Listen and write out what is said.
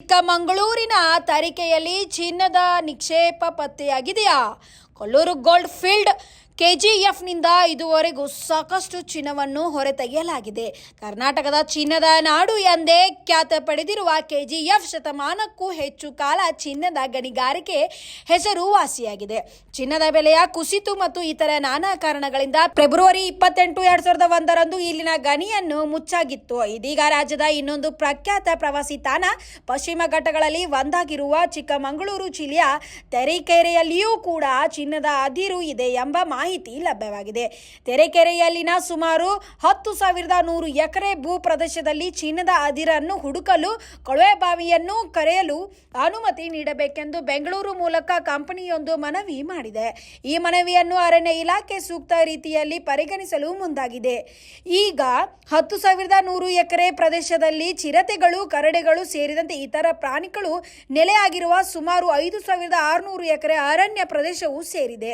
ಚಿಕ್ಕಮಗಳೂರಿನ ತರೀಕೆಯಲ್ಲಿ ಚಿನ್ನದ ನಿಕ್ಷೇಪ ಪತ್ತೆಯಾಗಿದೆಯಾ? Kollur gold field ಕೆಜಿಎಫ್ನಿಂದ ಇದುವರೆಗೂ ಸಾಕಷ್ಟು ಚಿನ್ನವನ್ನು ಹೊರತೆಗೆಯಲಾಗಿದೆ. ಕರ್ನಾಟಕದ ಚಿನ್ನದ ನಾಡು ಎಂದೇ ಖ್ಯಾತ ಪಡೆದಿರುವ ಕೆಜಿಎಫ್ ಶತಮಾನಕ್ಕೂ ಹೆಚ್ಚು ಕಾಲ ಚಿನ್ನದ ಗಣಿಗಾರಿಕೆ ಹೆಸರುವಾಸಿಯಾಗಿದೆ. ಚಿನ್ನದ ಬೆಲೆಯ ಕುಸಿತ ಮತ್ತು ಇತರ ನಾನಾ ಕಾರಣಗಳಿಂದ ಫೆಬ್ರವರಿ 28, 2001ರಂದು ಇಲ್ಲಿನ ಗಣಿಯನ್ನು ಮುಚ್ಚಾಗಿತ್ತು. ಇದೀಗ ರಾಜ್ಯದ ಇನ್ನೊಂದು ಪ್ರಖ್ಯಾತ ಪ್ರವಾಸಿ ತಾಣ ಪಶ್ಚಿಮ ಘಟ್ಟಗಳಲ್ಲಿ ಒಂದಾಗಿರುವ ಚಿಕ್ಕಮಗಳೂರು ಜಿಲ್ಲೆಯ ತರೀಕೆರೆಯಲ್ಲಿಯೂ ಕೂಡ ಚಿನ್ನದ ಅದಿರು ಇದೆ ಎಂಬ ಮಾಹಿತಿ ಲಭ್ಯವಾಗಿದೆ. ತರೀಕೆರೆಯಲ್ಲಿನ ಸುಮಾರು 10,100 ಎಕರೆ ಭೂ ಪ್ರದೇಶದಲ್ಲಿ ಚಿನ್ನದ ಅದಿರನ್ನು ಹುಡುಕಲು ಕೊಳವೆಬಾವಿಯನ್ನು ಕರೆಯಲು ಅನುಮತಿ ನೀಡಬೇಕೆಂದು ಬೆಂಗಳೂರು ಮೂಲಕ ಕಂಪನಿಯೊಂದು ಮನವಿ ಮಾಡಿದೆ. ಈ ಮನವಿಯನ್ನು ಅರಣ್ಯ ಇಲಾಖೆ ಸೂಕ್ತ ರೀತಿಯಲ್ಲಿ ಪರಿಗಣಿಸಲು ಮುಂದಾಗಿದೆ. ಈಗ 10,100 ಎಕರೆ ಪ್ರದೇಶದಲ್ಲಿ ಚಿರತೆಗಳು, ಕರಡಿಗಳು ಸೇರಿದಂತೆ ಇತರ ಪ್ರಾಣಿಗಳು ನೆಲೆಯಾಗಿರುವ ಸುಮಾರು 5,600 ಎಕರೆ ಅರಣ್ಯ ಪ್ರದೇಶವೂ ಸೇರಿದೆ.